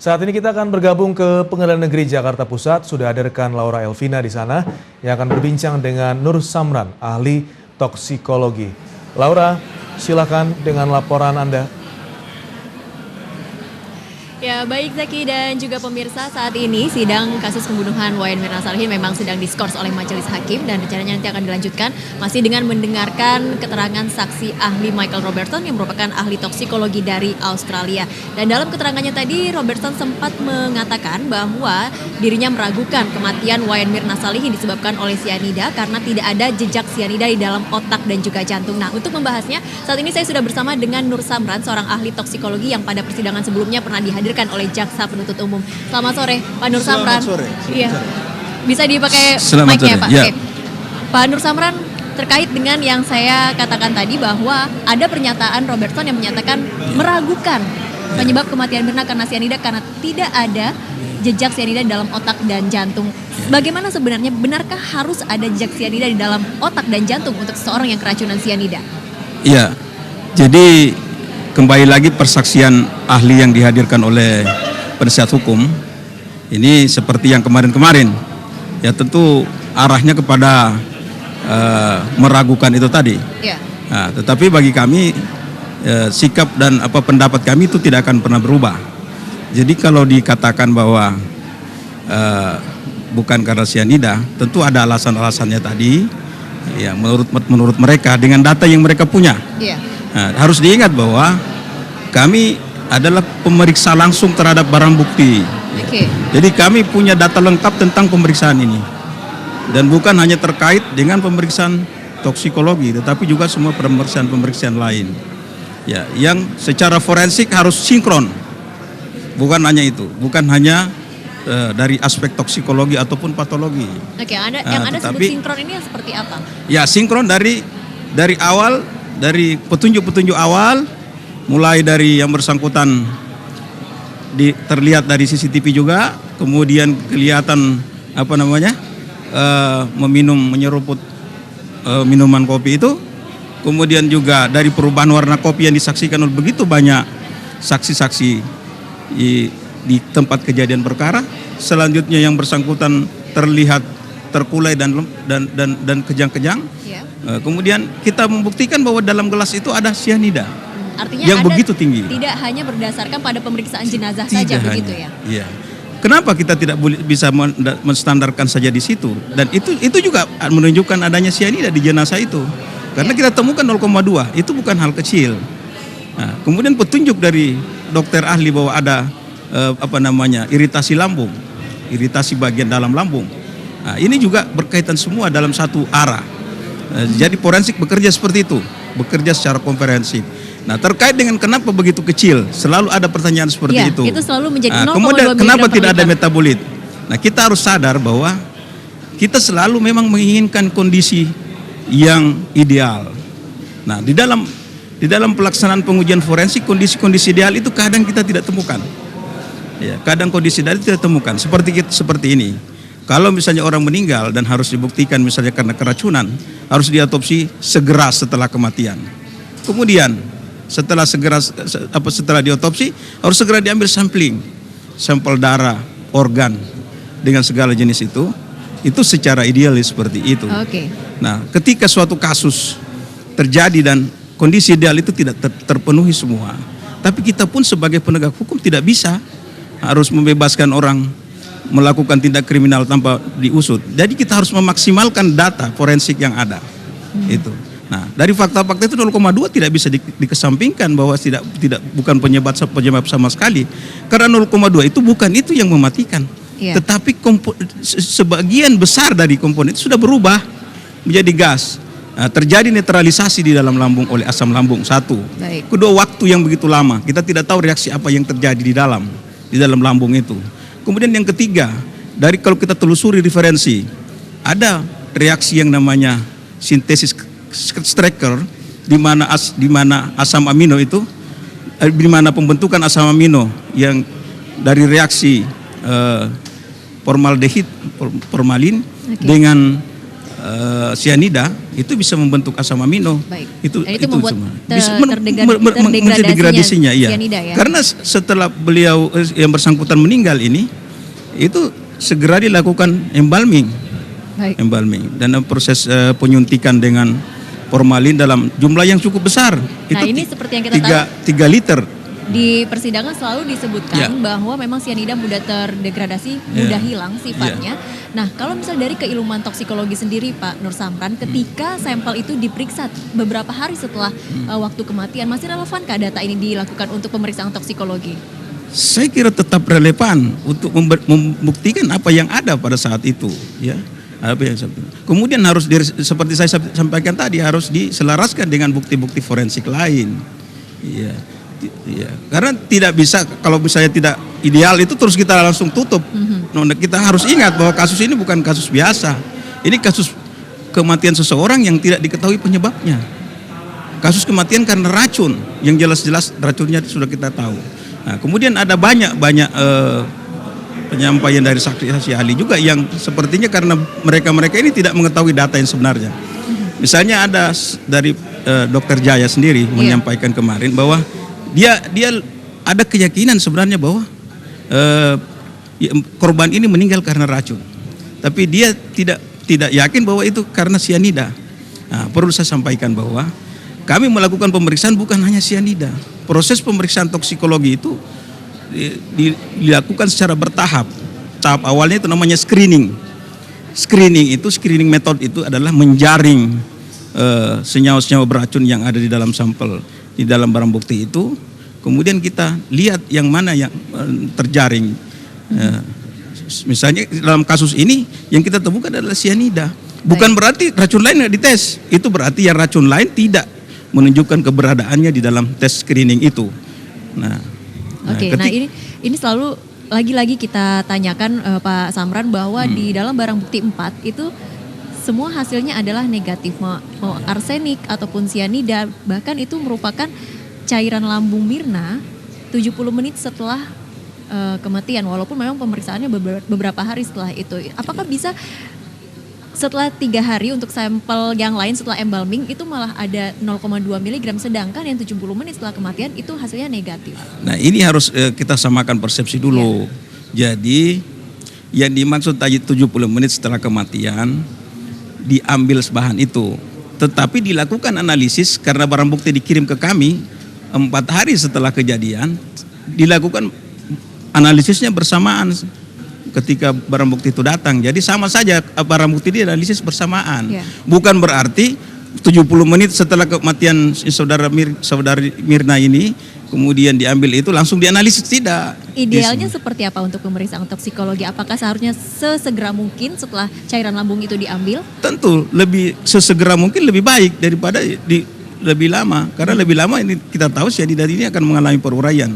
Saat ini kita akan bergabung ke Pengadilan Negeri Jakarta Pusat. Sudah ada rekan Laura Elvina di sana yang akan berbincang dengan Nur Samran, ahli toksikologi. Laura, silakan dengan laporan Anda. Ya, baik Zaki dan juga pemirsa, saat ini sidang kasus pembunuhan Wayan Mirna Salihin memang sedang diskors oleh majelis hakim dan rencananya nanti akan dilanjutkan masih dengan mendengarkan keterangan saksi ahli Michael Robertson yang merupakan ahli toksikologi dari Australia. Dan dalam keterangannya tadi, Robertson sempat mengatakan bahwa dirinya meragukan kematian Wayan Mirna Salihin disebabkan oleh sianida karena tidak ada jejak sianida di dalam otak dan juga jantung. Nah, untuk membahasnya, saat ini saya sudah bersama dengan Nur Samran, seorang ahli toksikologi yang pada persidangan sebelumnya pernah dihadirkan oleh jaksa penuntut umum. Selamat sore, Pak Nur Samran. Selamat sore. Iya. Bisa dipakai Selamat mic-nya, sore. Pak. Ya. Oke. Pak Nur Samran, terkait dengan yang saya katakan tadi bahwa ada pernyataan Robertson yang menyatakan meragukan penyebab kematian Mirna karena sianida karena tidak ada jejak sianida di dalam otak dan jantung. Bagaimana sebenarnya, benarkah harus ada jejak sianida di dalam otak dan jantung untuk seseorang yang keracunan sianida? Iya, jadi kembali lagi persaksian ahli yang dihadirkan oleh penasihat hukum ini seperti yang kemarin-kemarin, ya tentu arahnya kepada meragukan itu tadi. Ya. Nah, tetapi bagi kami sikap dan pendapat kami itu tidak akan pernah berubah. Jadi kalau dikatakan bahwa bukan karena sianida, tentu ada alasan-alasannya tadi. Ya, menurut mereka dengan data yang mereka punya. Iya. Nah, harus diingat bahwa kami adalah pemeriksa langsung terhadap barang bukti. Oke. Jadi kami punya data lengkap tentang pemeriksaan ini. Dan bukan hanya terkait dengan pemeriksaan toksikologi, tetapi juga semua pemeriksaan lain. Ya, yang secara forensik harus sinkron. Bukan hanya itu, bukan hanya dari aspek toksikologi ataupun patologi. Oke, yang Anda sebut sinkron ini seperti apa? Ya, sinkron dari awal, dari petunjuk-petunjuk awal, mulai dari yang bersangkutan terlihat dari CCTV juga, kemudian kelihatan menyeruput minuman kopi itu, kemudian juga dari perubahan warna kopi yang disaksikan oleh begitu banyak saksi-saksi di tempat kejadian perkara. Selanjutnya yang bersangkutan terlihat terkulai dan kejang-kejang. Ya. Kemudian kita membuktikan bahwa dalam gelas itu ada sianida. Artinya yang Anda begitu tinggi. Tidak hanya berdasarkan pada pemeriksaan jenazah saja begitu ya. Iya. Kenapa kita tidak bisa menstandarkan saja di situ? Dan itu juga menunjukkan adanya sianida di jenazah itu. Karena kita temukan 0,2, itu bukan hal kecil. Nah, kemudian petunjuk dari dokter ahli bahwa ada iritasi lambung, iritasi bagian dalam lambung. Nah, ini juga berkaitan semua dalam satu arah. Jadi forensik bekerja seperti itu, bekerja secara komprehensif. Nah, terkait dengan kenapa begitu kecil, selalu ada pertanyaan seperti itu. Itu selalu menjadi 0,2 kemudian kenapa tidak ada liter. metabolit? Nah, kita harus sadar bahwa kita selalu memang menginginkan kondisi yang ideal. Nah, di dalam pelaksanaan pengujian forensik, kondisi-kondisi ideal itu kadang kita tidak temukan. Ya, kadang kondisi ideal tidak temukan. Seperti ini. Kalau misalnya orang meninggal dan harus dibuktikan misalnya karena keracunan, harus diotopsi segera setelah kematian. Kemudian setelah diotopsi harus segera diambil sampel darah, organ dengan segala jenis itu secara idealis seperti itu. Oke. Nah, ketika suatu kasus terjadi dan kondisi ideal itu tidak terpenuhi semua, tapi kita pun sebagai penegak hukum tidak bisa harus membebaskan orang melakukan tindak kriminal tanpa diusut. Jadi kita harus memaksimalkan data forensik yang ada. Itu. Nah, dari fakta-fakta itu 0,2 tidak bisa dikesampingkan bahwa bukan penyebab sama sekali. Karena 0,2 itu bukan itu yang mematikan. Iya. Tetapi sebagian besar dari komponen itu sudah berubah menjadi gas. Nah, terjadi netralisasi di dalam lambung oleh asam lambung, satu. Baik. Kedua, waktu yang begitu lama. Kita tidak tahu reaksi apa yang terjadi di dalam lambung itu. Kemudian yang ketiga, dari kalau kita telusuri referensi, ada reaksi yang namanya sintesis Strecker, di mana asam amino itu, di mana pembentukan asam amino yang dari reaksi formalin dengan sianida itu bisa membentuk asam amino. Baik. Itu Dan itu membuat semua. terdegradasinya iya. sianida ya. Karena setelah beliau yang bersangkutan meninggal ini, itu segera dilakukan embalming. Baik. Embalming dan proses penyuntikan dengan formalin dalam jumlah yang cukup besar. Nah, ini seperti yang kita tahu 3 liter. di persidangan selalu disebutkan Ya. bahwa memang sianida mudah terdegradasi, mudah hilang sifatnya. Nah, kalau misalnya dari keilmuan toksikologi sendiri Pak Nur Samran, ketika sampel itu diperiksa beberapa hari setelah waktu kematian, masih relevankah data ini dilakukan untuk pemeriksaan toksikologi? Saya kira tetap relevan untuk membuktikan apa yang ada pada saat itu, ya. Kemudian harus seperti saya sampaikan tadi, harus diselaraskan dengan bukti-bukti forensik lain. Iya. Iya. Karena tidak bisa kalau misalnya tidak ideal itu terus kita langsung tutup. Nah, kita harus ingat bahwa kasus ini bukan kasus biasa. Ini kasus kematian seseorang yang tidak diketahui penyebabnya. Kasus kematian karena racun yang jelas-jelas racunnya sudah kita tahu. Nah, kemudian ada banyak penyampaian dari saksi ahli juga yang sepertinya karena mereka ini tidak mengetahui data yang sebenarnya. Misalnya ada dari Dokter Jaya sendiri menyampaikan kemarin bahwa dia ada keyakinan sebenarnya bahwa korban ini meninggal karena racun, tapi dia tidak yakin bahwa itu karena sianida. Nah, perlu saya sampaikan bahwa kami melakukan pemeriksaan bukan hanya sianida. Proses pemeriksaan toksikologi itu dilakukan secara bertahap. Tahap awalnya itu namanya screening. Screening method itu adalah menjaring senyawa-senyawa beracun yang ada di dalam sampel, di dalam barang bukti itu. Kemudian kita lihat yang mana yang terjaring. Misalnya dalam kasus ini yang kita temukan adalah sianida. Bukan berarti racun lain tidak dites. Itu berarti yang racun lain tidak menunjukkan keberadaannya di dalam tes screening itu. Nah, ini selalu lagi-lagi kita tanyakan Pak Samran bahwa di dalam barang bukti 4 itu semua hasilnya adalah negatif, mau arsenik ataupun sianida, bahkan itu merupakan cairan lambung Mirna 70 menit setelah kematian, walaupun memang pemeriksaannya beberapa hari setelah itu. Apakah bisa setelah 3 hari untuk sampel yang lain setelah embalming itu malah ada 0,2 mg, sedangkan yang 70 menit setelah kematian itu hasilnya negatif? Nah, ini harus kita samakan persepsi dulu. Jadi yang dimaksud tadi 70 menit setelah kematian diambil bahan itu, tetapi dilakukan analisis karena barang bukti dikirim ke kami 4 hari setelah kejadian, dilakukan analisisnya bersamaan ketika barang bukti itu datang. Jadi sama saja barang bukti dianalisis bersamaan. Bukan berarti 70 menit setelah kematian saudari Mirna ini kemudian diambil itu langsung dianalisis, tidak. Idealnya seperti apa untuk pemeriksaan toksikologi? Apakah seharusnya sesegera mungkin setelah cairan lambung itu diambil? Tentu lebih sesegera mungkin lebih baik daripada lebih lama, karena lebih lama ini kita tahu sianida ini akan mengalami peruraian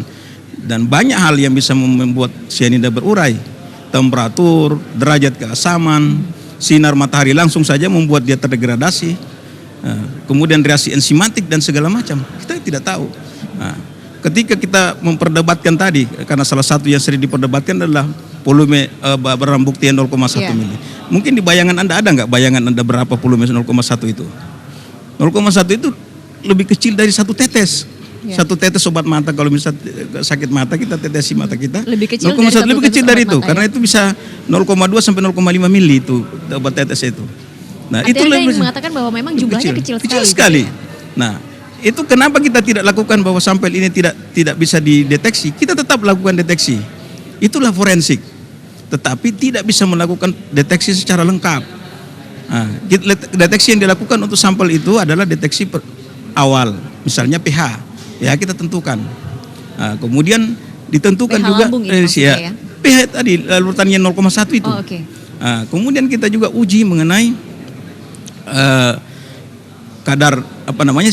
dan banyak hal yang bisa membuat sianida berurai. Temperatur, derajat keasaman, sinar matahari langsung saja membuat dia terdegradasi. Kemudian reaksi enzimatik dan segala macam kita tidak tahu. Ketika kita memperdebatkan tadi, karena salah satu yang sering diperdebatkan adalah volume barang bukti 0,1 mili. Mungkin di bayangan Anda ada nggak bayangan Anda berapa volume 0,1 itu? 0,1 itu lebih kecil dari 1 tetes. 1 tetes obat mata, kalau misalnya sakit mata kita tetesi mata kita. Lebih kecil 0,1 lebih kecil dari itu, karena itu bisa 0,2 sampai 0,5 mili itu obat tetes itu. Nah, itu lebih mengatakan bahwa memang jumlahnya kecil sekali. Nah, itu kenapa kita tidak lakukan bahwa sampel ini tidak bisa dideteksi? Kita tetap lakukan deteksi. Itulah forensik. Tetapi tidak bisa melakukan deteksi secara lengkap. Nah, deteksi yang dilakukan untuk sampel itu adalah deteksi awal, misalnya pH. Ya kita tentukan. Nah, kemudian ditentukan pH juga pH tadi urutannya 0,1 itu. Nah, kemudian kita juga uji mengenai kadar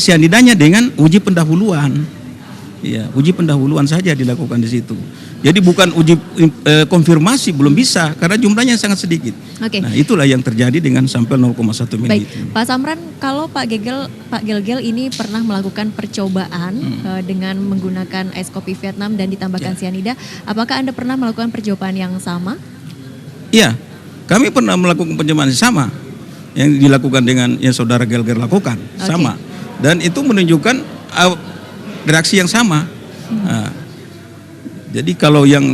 sianidanya dengan uji pendahuluan. Ya, uji pendahuluan saja dilakukan di situ. Jadi bukan uji konfirmasi, belum bisa karena jumlahnya sangat sedikit. Nah, itulah yang terjadi dengan sampel 0,1 mili. Baik, Pak Samran, kalau Pak Gelgel ini pernah melakukan percobaan dengan menggunakan es kopi Vietnam dan ditambahkan sianida, apakah Anda pernah melakukan percobaan yang sama? Iya, kami pernah melakukan percobaan yang sama. yang dilakukan dengan yang saudara Gelger lakukan, sama. Dan itu menunjukkan reaksi yang sama. Nah, jadi kalau yang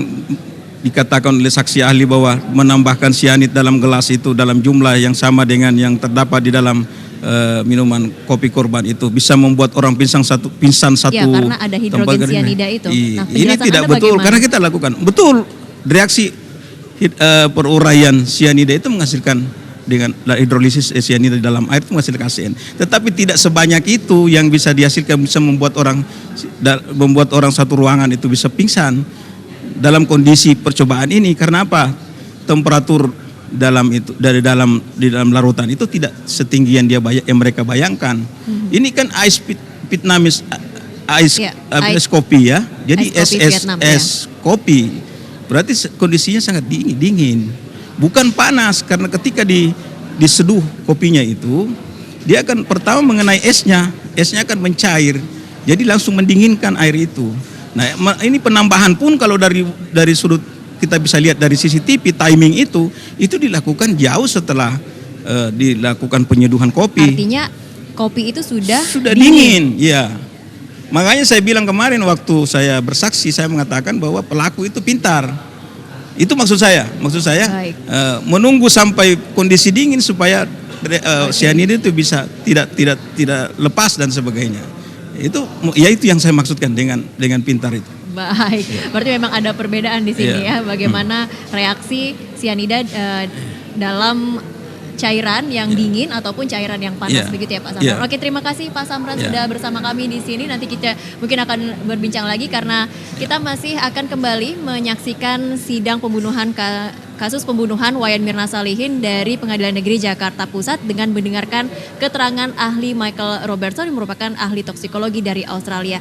dikatakan oleh saksi ahli bahwa menambahkan sianid dalam gelas itu dalam jumlah yang sama dengan yang terdapat di dalam minuman kopi korban itu bisa membuat orang pingsan satu Ya, karena ada hidrogen sianida itu. Nah, ini tidak betul karena kita lakukan betul reaksi peruraian sianida itu menghasilkan dengan hidrolisis sianida di dalam air itu menghasilkan ASN. Tetapi tidak sebanyak itu yang bisa dihasilkan bisa membuat orang satu ruangan itu bisa pingsan dalam kondisi percobaan ini. Karena apa? Temperatur di dalam larutan itu tidak setinggi yang mereka bayangkan. Ini kan ice kopi ya. Jadi es kopi. Berarti kondisinya sangat dingin. Bukan panas karena ketika diseduh kopinya itu dia akan pertama mengenai esnya akan mencair. Jadi langsung mendinginkan air itu. Nah, ini penambahan pun kalau dari sudut kita bisa lihat dari CCTV timing itu dilakukan jauh setelah dilakukan penyeduhan kopi. Artinya kopi itu sudah dingin. Ya. Makanya saya bilang kemarin waktu saya bersaksi saya mengatakan bahwa pelaku itu pintar. Itu maksud saya menunggu sampai kondisi dingin supaya sianida itu bisa tidak lepas dan sebagainya. Itu yang saya maksudkan dengan pintar itu. Baik, berarti memang ada perbedaan di sini ya, bagaimana reaksi sianida dalam cairan yang dingin ataupun cairan yang panas begitu ya Pak Samran. Oke, terima kasih Pak Samran sudah bersama kami di sini. Nanti kita mungkin akan berbincang lagi karena kita masih akan kembali menyaksikan sidang pembunuhan kasus pembunuhan Wayan Mirna Salihin dari Pengadilan Negeri Jakarta Pusat dengan mendengarkan keterangan ahli Michael Robertson yang merupakan ahli toksikologi dari Australia.